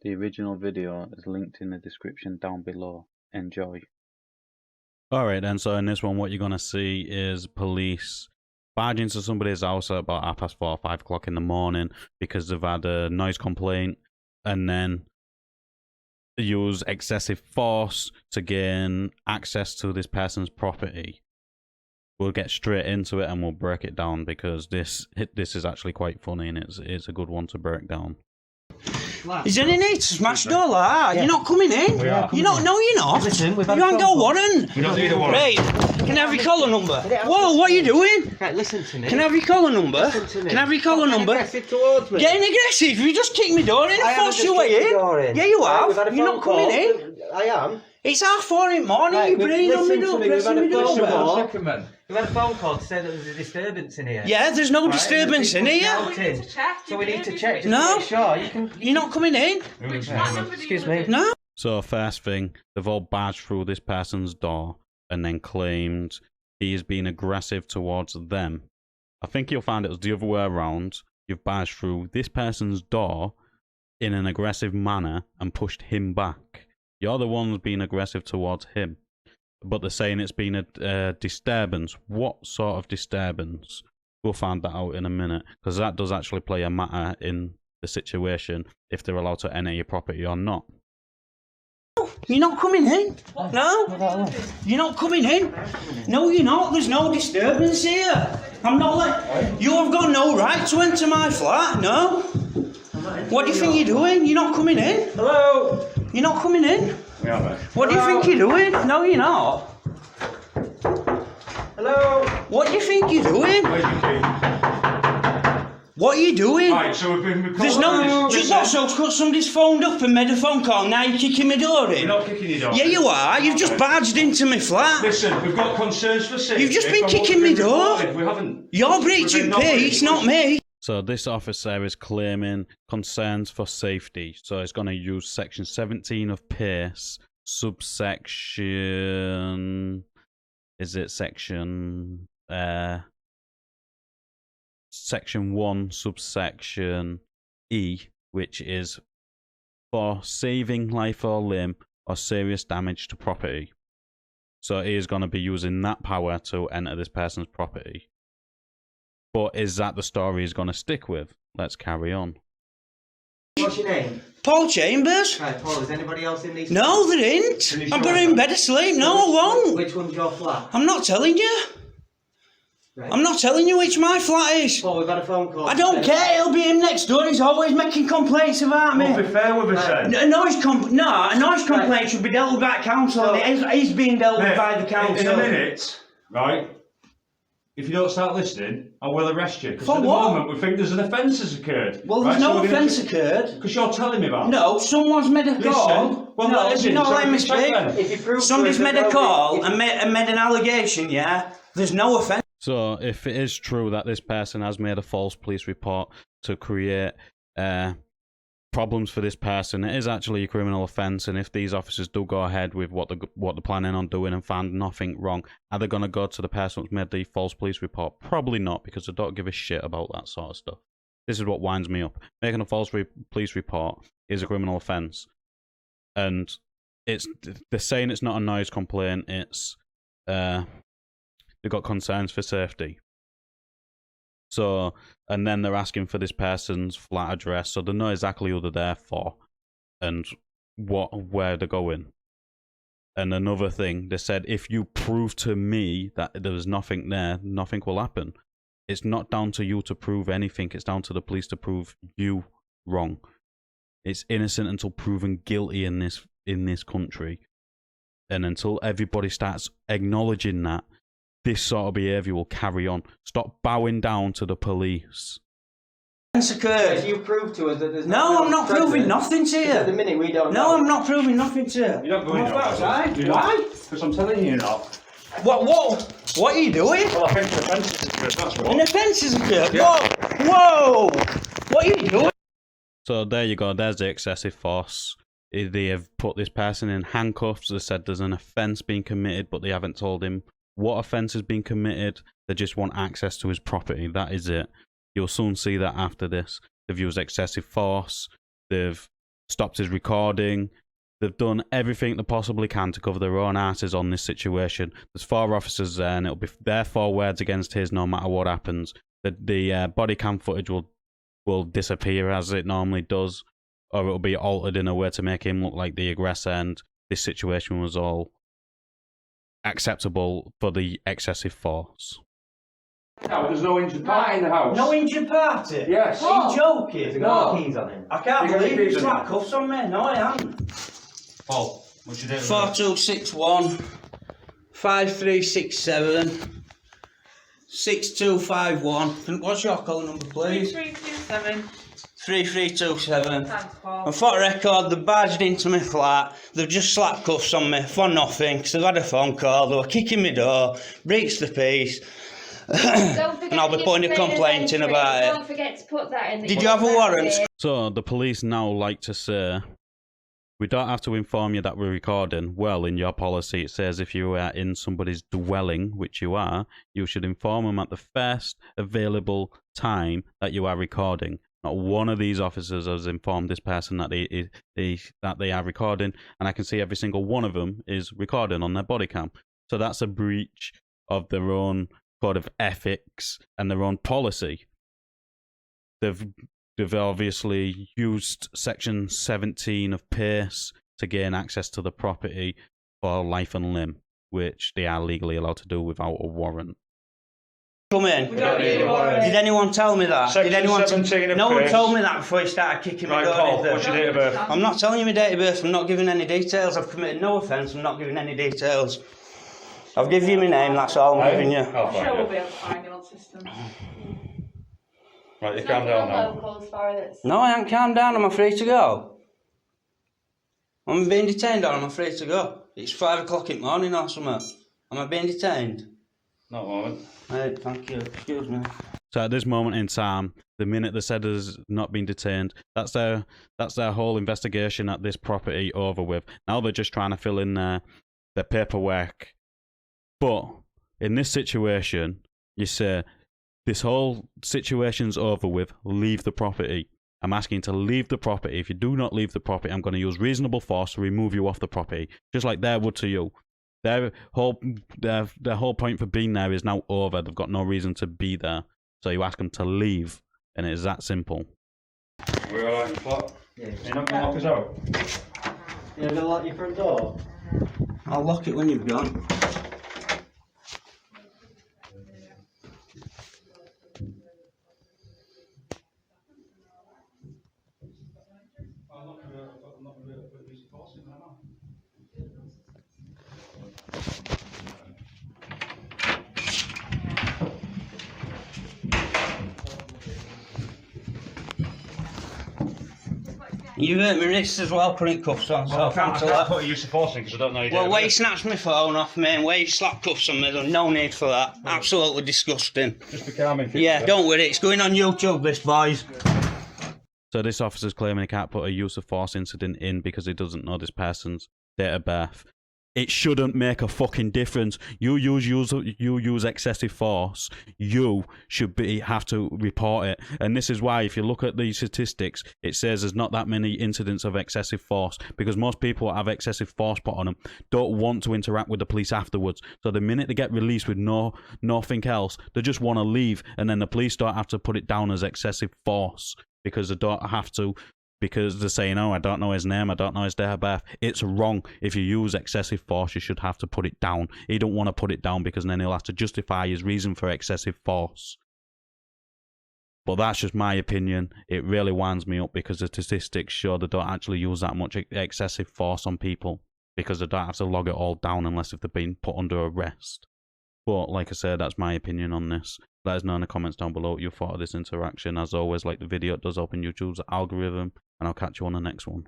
The original video is linked in the description down below. Enjoy. Alright then, so in this one what you're going to see is police barge into somebody's house at about 4:30 or 5 o'clock in the morning because they've had a noise complaint, and then use excessive force to gain access to this person's property. We'll get straight into it and we'll break it down because this is actually quite funny and it's a good one to break down. Is there any need to smash the door like that? Yeah. You're not coming in. You're not. No, you're not. Listen, we've had you haven't got a warrant. We don't need a warrant. Right. Can I have your collar number? Whoa, what are you doing? Right, listen to me. Can I have your collar number? Listen to me. Can I have your collar number? Aggressive towards me. Getting aggressive? You just kicked me door in and forced your way in. Yeah, you have. Right, you're not coming in. I am. It's 4:30 in the morning. Right, You're breathing on me door, pressing me door. We've had a phone call to say that there's a disturbance in here. Yeah, there's no disturbance in here. So we need to check. No. Sure, you're not coming in. Excuse me. No. So first thing, they've all barged through this person's door and then claimed he is being aggressive towards them. I think you'll find it was the other way around. You've barged through this person's door in an aggressive manner and pushed him back. You're the ones being aggressive towards him. But they're saying it's been a disturbance. What sort of disturbance? We'll find that out in a minute, because that does actually play a matter in the situation, if they're allowed to enter your property or not. You're not coming in. No. You're not coming in. No, you're not. There's no disturbance here. I'm not like... You have got no right to enter my flat. No. What do you think you're doing? You're not coming in. Hello. You're not coming in. We are, mate. What do you think you're doing? No, you're not. Hello. What do you think you're doing? Where's your key? What are you doing? Right, so we've been recording. There's no... Just what, so somebody's phoned up and made a phone call, now you're kicking my door in? We're not kicking your door. Yeah, you are. You've just barged into my flat. Listen, we've got concerns for safety. You've just been kicking my door. We haven't. You're breaching peace, not me. So this officer is claiming concerns for safety. So it's going to use section 17 of PACE, subsection... Is it section... Section 1, subsection E, which is for saving life or limb or serious damage to property. So he is going to be using that power to enter this person's property. But is that the story he's going to stick with? Let's carry on. What's your name? Paul Chambers. Right, Paul, is anybody else in these? No, there ain't. I'm in bed asleep. No, I won't. Which one's your flat? I'm not telling you. Right. I'm not telling you which my flat is. Paul, we've had a phone call. I don't care. It'll be him next door. He's always making complaints about me. Well, be fair with us then. A noise complaint should be dealt with by council. And he's being dealt with by the council. In a minute, right? If you don't start listening, I will arrest you. Because For at the what? moment we think there's an offence has occurred. Well, there's no offence occurred. Because you're telling me about it. No, someone's made a call. Listen, well, no, listen, you're not so letting me check speak. then. If you prove Somebody's to us made a that call and made an allegation, yeah? There's no offence. So if it is true that this person has made a false police report to create problems for this person, it is actually a criminal offence. And if these officers do go ahead with what they're planning on doing and find nothing wrong, are they going to go to the person who's made the false police report? Probably not, because they don't give a shit about that sort of stuff. This is what winds me up. Making a false police report is a criminal offence, and they're saying it's not a noise complaint. It's they've got concerns for safety. So, and then they're asking for this person's flat address, so they know exactly who they're there for and where they're going. And another thing, they said, if you prove to me that there was nothing there, nothing will happen. It's not down to you to prove anything, it's down to the police to prove you wrong. It's innocent until proven guilty in this country. And until everybody starts acknowledging that, this sort of behaviour will carry on. Stop bowing down to the police. Occurred. If you prove to us that there's no, I'm not proving nothing to you. At the minute we don't No, know. I'm not proving nothing to you. You're not going outside. Why? Because I'm telling you not. What are you doing? Well, I think an offence has occurred, that's what. An offence has occurred? Yeah. Whoa! What are you doing? So there you go, there's the excessive force. They have put this person in handcuffs. They said there's an offence being committed, but they haven't told him what offence has been committed. They just want access to his property. That is it. You'll soon see that after this. They've used excessive force. They've stopped his recording. They've done everything they possibly can to cover their own asses on this situation. There's 4 officers there, and it'll be their 4 words against his no matter what happens. The body cam footage will disappear as it normally does, or it'll be altered in a way to make him look like the aggressor, and this situation was all acceptable for the excessive force. No, there's no injured party in the house. No injured party? Yes. Are you joking? No keys on him. I can't You got believe your you keys on slapped him? cuffs on me. No, I haven't. Paul, what's your date? 4261 5367 6251. What's your call number, please? 3327. 3327. Thanks, Paul. And for the record, they barged into my flat. They've just slapped cuffs on me for nothing because they've had a phone call. They were kicking my door, breached the peace. Don't forget And I'll be your putting a trainers complaint in entry. about it. Don't forget to put that in the Did you have a warrant? So the police now like to say, we don't have to inform you that we're recording. Well, in your policy it says if you are in somebody's dwelling, which you are, you should inform them at the first available time that you are recording. Not one of these officers has informed this person that they are recording, and I can see every single one of them is recording on their body cam. So that's a breach of their own code of ethics and their own policy. They've obviously used Section 17 of PACE to gain access to the property for life and limb, which they are legally allowed to do without a warrant. Come in. We don't need a warrant. Did anyone tell me that? Section Did anyone 17 of No one PACE. told me that before you started kicking me Right, door. Paul, did they? what's your date of birth? I'm not telling you my date of birth. I'm not giving any details. I've committed no offence. I'm not giving any details. I've given you my name. That's all I'm giving you. I'll I'm find sure we'll it. be able to find it on system. Right, you calm down now. Locals for it. No, I ain't calmed down. Am I free to go? I'm being detained or am I free to go? It's 5 o'clock in the morning or something. Am I being detained? Not a moment. Right, thank you. Excuse me. So at this moment in time, the minute they said has not been detained, that's their whole investigation at this property over with. Now they're just trying to fill in their paperwork. But in this situation, you say, this whole situation's over with, leave the property. I'm asking to leave the property. If you do not leave the property, I'm going to use reasonable force to remove you off the property, just like they would to you. Their whole point for being there is now over. They've got no reason to be there. So you ask them to leave, and it's that simple. We're all right in the flat? Yeah. You're not going to lock us out? You're gonna lock your front door? I'll lock it when you've gone. You've hurt my wrist as well, putting cuffs on, so Well, I cancel can't that. put you supporting because I don't know your date Well, of where you birth. snatched my phone off me and where you slapped cuffs on me, there's no need for that. Absolutely disgusting. Just be calm and Yeah, don't worry, it's going on YouTube, this, boys. So this officer's claiming he can't put a use of force incident in because he doesn't know this person's date of birth. It shouldn't make a fucking difference. You use excessive force. You should have to report it. And this is why, if you look at the statistics, it says there's not that many incidents of excessive force because most people that have excessive force put on them don't want to interact with the police afterwards. So the minute they get released with nothing else, they just want to leave, and then the police don't have to put it down as excessive force because they don't have to. Because they're saying, oh, I don't know his name, I don't know his date of birth. It's wrong. If you use excessive force, you should have to put it down. He don't want to put it down because then he'll have to justify his reason for excessive force. But that's just my opinion. It really winds me up because the statistics show they don't actually use that much excessive force on people because they don't have to log it all down unless if they're being put under arrest. But like I said, that's my opinion on this. Let us know in the comments down below what you thought of this interaction. As always, like the video, it does open YouTube's algorithm, and I'll catch you on the next one.